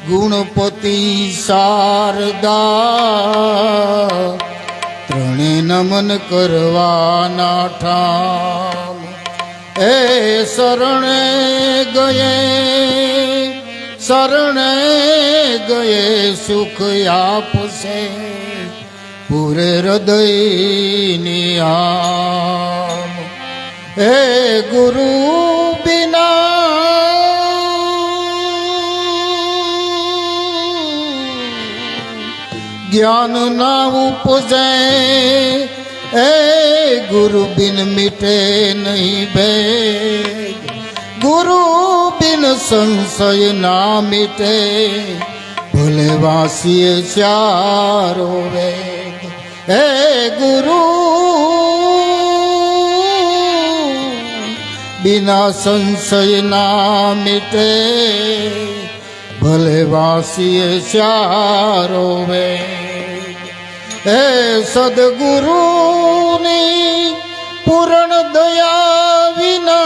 ગુણપતિ શારદા ત્રણે નમન કરવાના ઠામ એ શરણે ગયે સુખ આપશે પૂરે હૃદયની આમ હે ગુરુ બિના જ્ઞાન ના ઉપજે એ ગુરુ બિન મિટે નહીં ભેદ ગુરુ બિન સંશય ના મિટે ભલે વાસીએ ચારો વેદ હે ગુરુ बिना संशय ना मिटे भले वासीए चारो वेद हे सदगुरु पूर्ण दया विना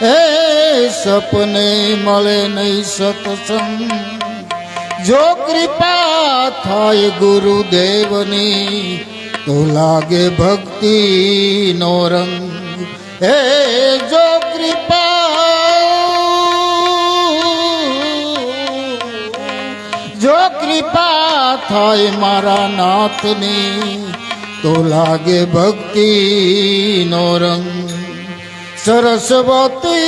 हे सपने मले नहीं सत्संग जो कृपा थाय गुरुदेवनी तो लागे भक्ति नो रंग हे जो कृपा थाय मारा नाथनी तो लागे भक्ति नो रंग सरस्वती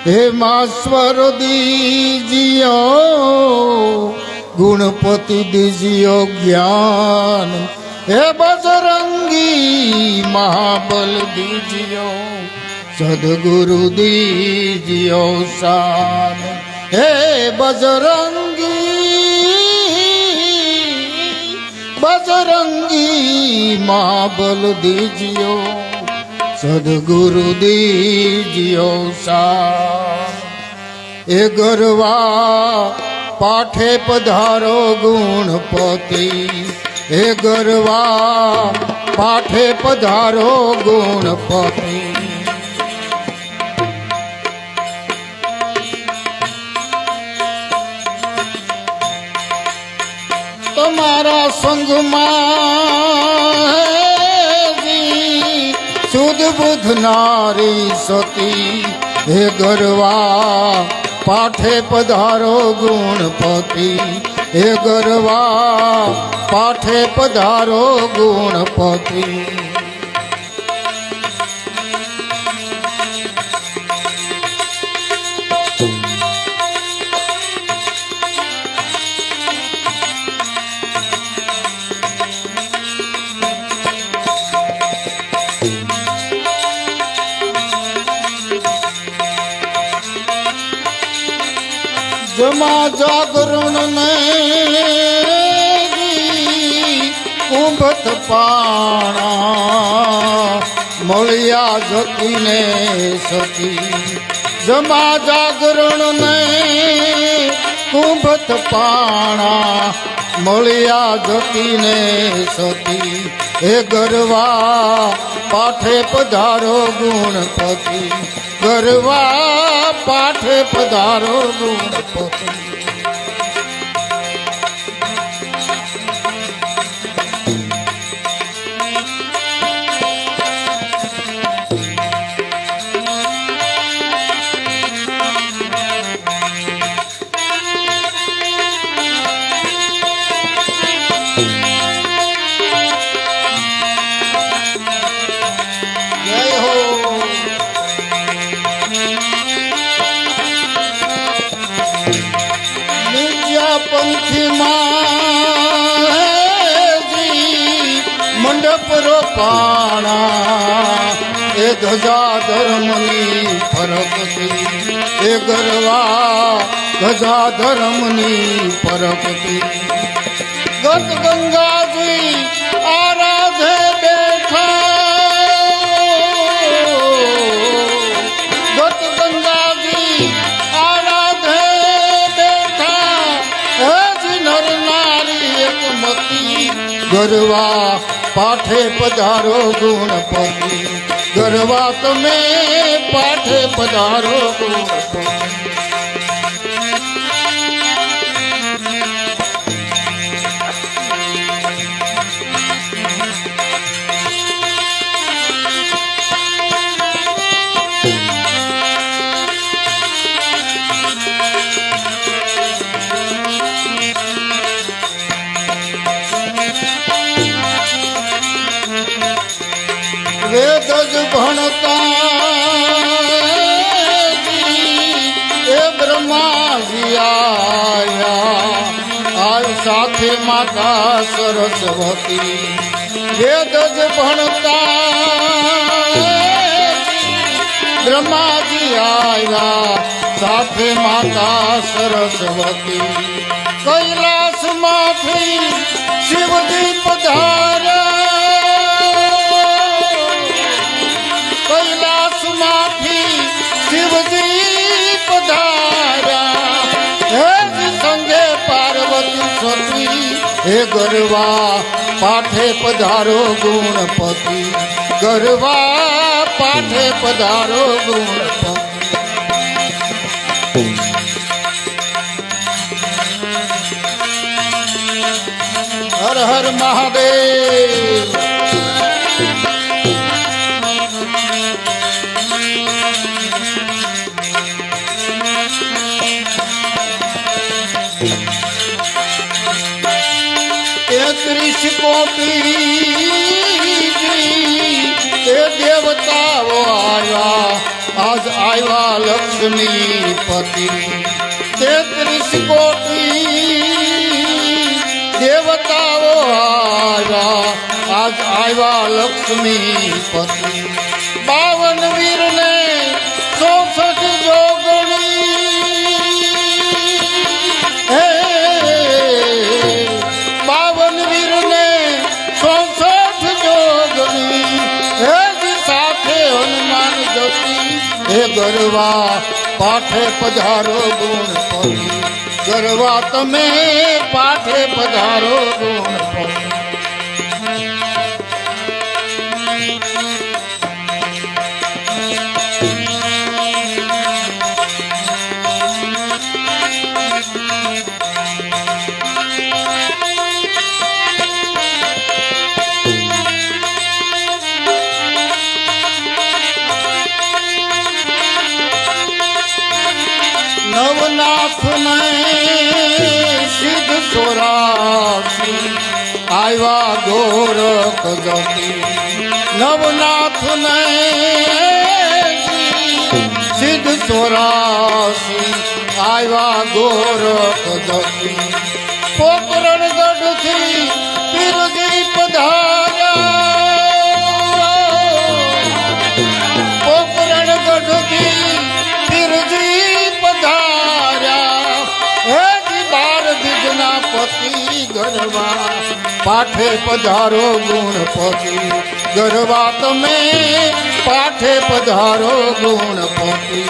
हे मास्वर दीजियो गुणपति दीजियो ज्ञान हे बजरंगी महाबल दीजियो सदगुरु दीजियो शान हे बजरंगी महाबल दीजियो सदगुरु दीजियो सा ए गरवा पाठे पधारो गुणपति ए गरवा पाठे पधारो गुणपति तुम्हारा संग शुद्ध बुध नारी सती हे गरवा पाठे पधारो गुणपति हे गरवा पाठे पधारो गुणपति जमा जागरण ने कुंभत पाणा मलिया जती ने सती जमा जागरण ने कुंभत पाणा मलिया जती ने सती हे गरवा पाठे पधारो गुणपति गरवा पाठे पधारो गुणपति मंडप रोपाणा ए ध्वजा धर्मनी फरकती ए गरवा ध्वजा धर्मनी फरकती गत गंगा जी आराधे बैठा गत गंगा जी आराधे बैठा नर नारी एक मती ગરવા પાઠે પધારો ગુણપતિ ગરવા તમે પાઠે પધારો ગુણપતિ વેદ જ ભણતા એ બ્રહ્માજી આયા સાથે માતા સરસ્વતી વેદ જ ભણતા બ્રહ્માજી આયા સાથે માતા સરસ્વતી કૈલાસમાંથી શિવજી પધાર્યા શિવજી પધાર્યા હે સંગે પાર્વતી સતી હે ગરવા પાઠે પધારો ગુણપતિ ગરવા પાઠે પધારો ગુણપતિ હર હર મહાદેવ ત્રીસ કોટી એ દેવતાઓ આવ્યા આજ આવ્યા લક્ષ્મીપતિ 33 કોટી દેવતાઓ આવ્યા આજ આવ્યા લક્ષ્મીપતિ 52 વીરને 64 જોગણી હે 52 વીરને 64 જોગણી હે સાથે હનુમાન જતી હે ગરવા પાઠે પધારો ગુણપતિ ગરવા તમે પાઠે પધારો ગુણપતિ નવનાથ ને સિદ્ધ સોરાસી આવ્યા ગોરખ જતી નવનાથ ને સિદ્ધ સોરાસી આવ્યા ગોરખ જતી પોકરણગઢ થી પીરજી પધાર્યા પોકરણગઢ થી પીરજી પતિ ગરવા પાઠે પધારો ગુણપતિ ગરવા તમે પાઠે પધારો ગુણપતિ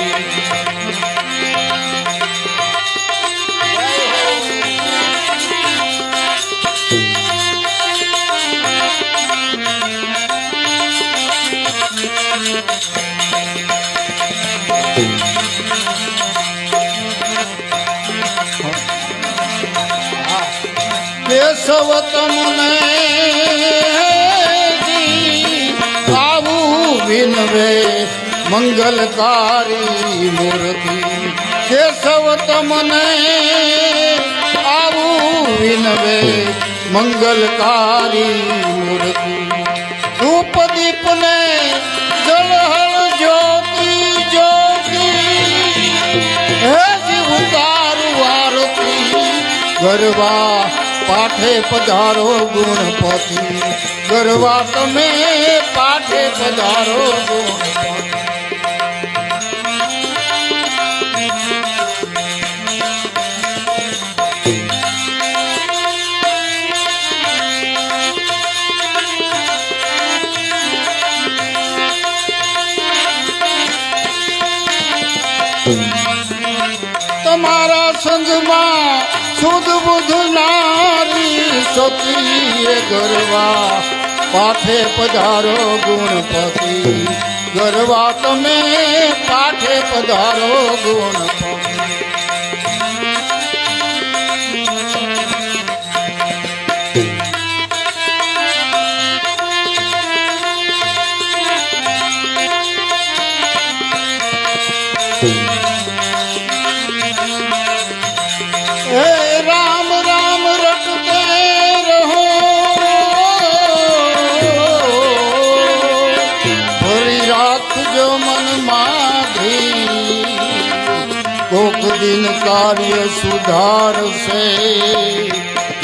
કેશવ તમને આવું વિનવે મંગલકારી મૂર્તિ કેશવ તમને આવું વિનવે મંગલકારી મૂર્તિ ધૂપ દીપ ને જળહળ જ્યોતિ જ્યોતિ હે જીવ તારું આરતી ગરવા પાઠે પધારો ગુણપતિ ગરવા તમે પાઠે પધારો ગુણપતિ તમારા સંગમાં શુદ્ધ બુદ્ધ નારી સતીએ ગરવા પાઠે પધારો ગુણપતિ ગરવા તમે પાઠે પધારો ગુણપતિ राम राम रटते रहो भरी रात जो मन माधी कोक दिन कार्य सुधार से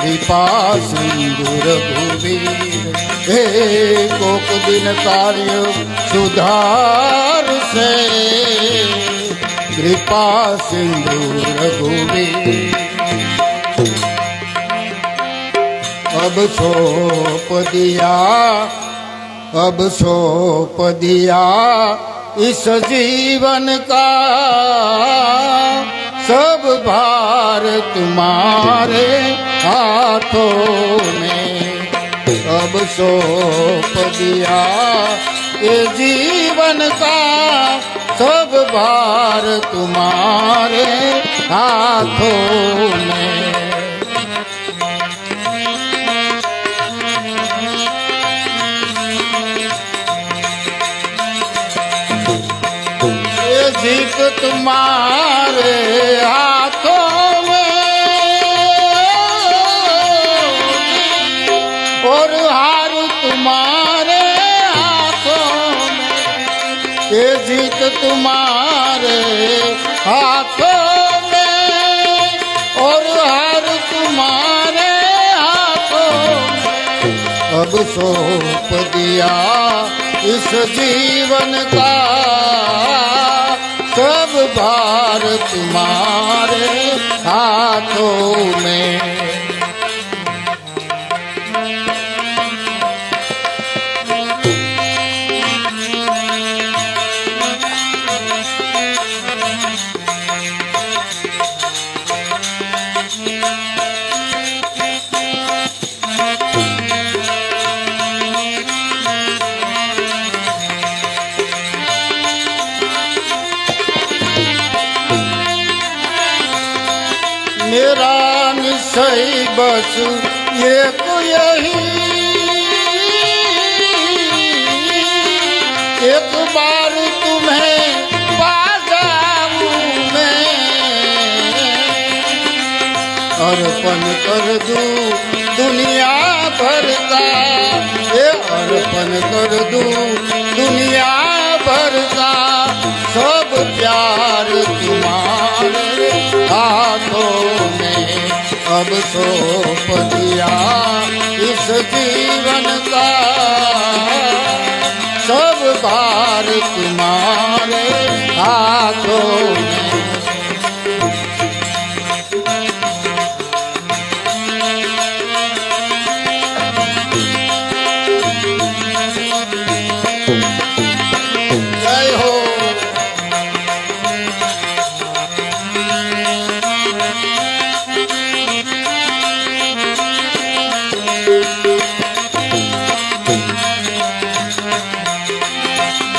कृपा सिंधु रघुवीर हे कोक दिन कार्य सुधार से कृपा सिंधु रघुवीर अब सौंप दिया इस जीवन का सब भार तुम्हारे हाथों में अब सौंप दिया ये जीवन का सब भार तुम्हारे हाथों में जीत तुम्हारे हाथों में और हार तुम्हारे हाथों में ये जीत तुम्हारे हाथों में और हार तुम्हारे हाथों में अब सौंप दिया इस जीवन का सब भार तुम्हारे हाथों में मेरा निश्चय बस एक यही एक बार तुम्हें पा जाऊं मैं अर्पण कर दूं दुनिया भर का ये अर्पण कर दूं दुनिया भर का सब प्यार तुम्हारे हाथों में अब सौंप दिया इस जीवन का सब भार तुम्हारे हाथों में जय हो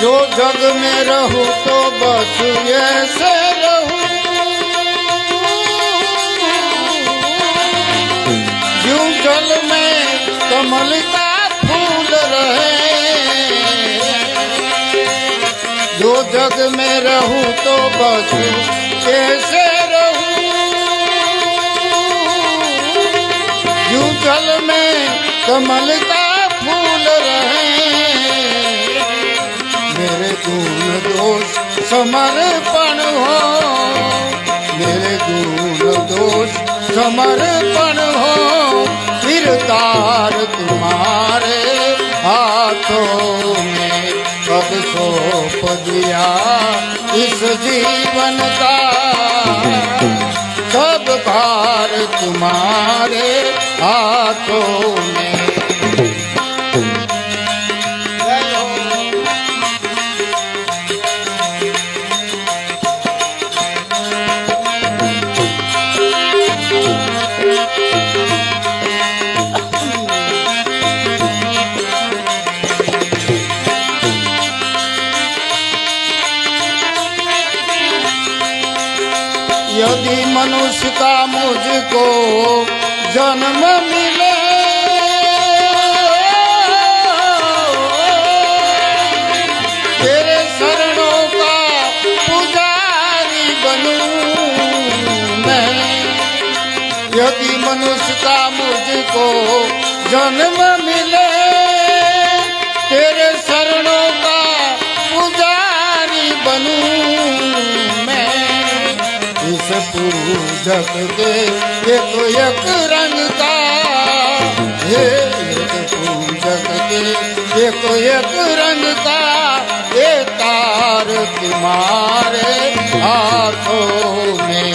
जो जग में रहूं तो बस ऐसे रहूं यूं जल में कमल का फूल रहे जो जग में रहूं तो बस ऐसे रहूं यूं जल में कमल का फूल रहे मेरे गुण दोष समर्पण हो मेरे गुण दोष समर्पण हो फिर तार तुम्हारे हाथों में अब सौंप दिया इस जीवन का सब भार तुम्हारे हाथों में यदि मनुष्य का मुझको जन्म मिले तेरे शरणों का पुजारी बनूं मैं। यदि मनुष्य का मुझको जन्म मिले तेरे शरणों का पुजारी बनूं मैं। इस पूजक के एक रंग का एक पूजक के एक रंग का ये तार तुम्हारे हाथों में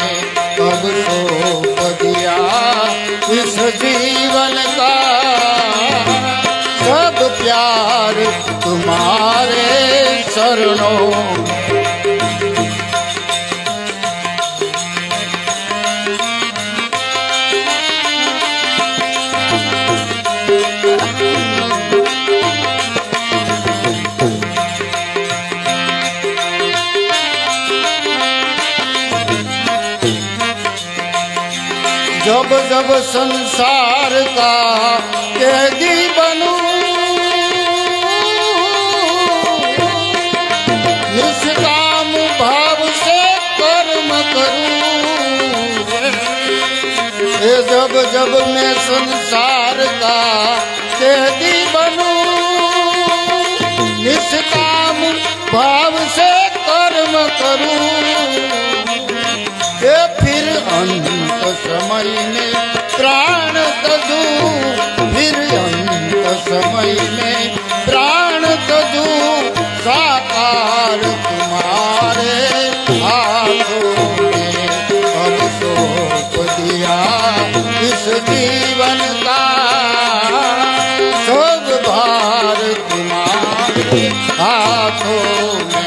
कब सौंप दिया इस जीवन का सब प्यार तुम्हारे शरणों। जब जब संसार का कैदी बनूं निष्काम भाव से कर्म करूं। जब जब मैं संसार का कैदी बनूं निष्काम भाव से कर्म करूं। फिर अंत समय में प्राण तजू फिर अंत समय में प्राण तजू साकार तुम्हारे हाथों में अब सौंप दिया इस जीवन का सब भार तुम्हारे हाथों में।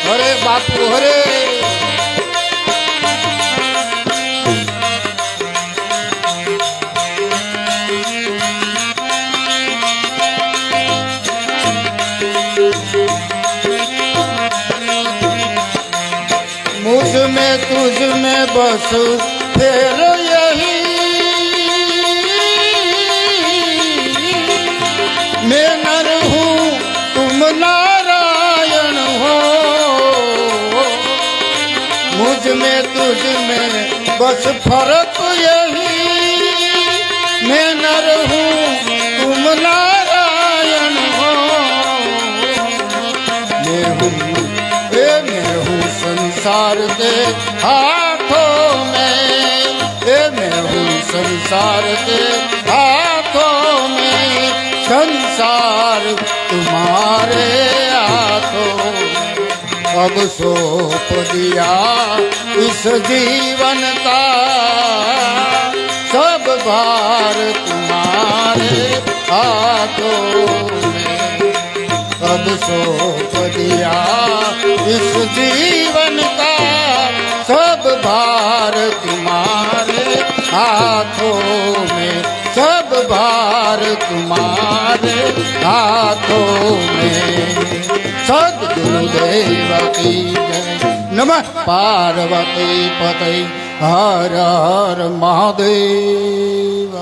हरे बापू हरे। मुझ में तुझ में बस फिर यही मैं नर हूँ तुम नारायण हो। मुझ में तुझ में बस फर्क यही मैं नर हूँ तुम नारायण हो। मैं हूँ संसार के हाथों में मैं हूँ संसार के हाथों में संसार तुम्हारे हाथों में अब सौंप दिया इस जीवन का सब भार तुम्हारे हाथों में अब सौंप दिया इस जीवन का सब भार तुम्हारे हाथों में सब भार तुम्हारे हाथों में। सद्गुरुदेव की जय। नमः पार्वती पते हर हर महादेव।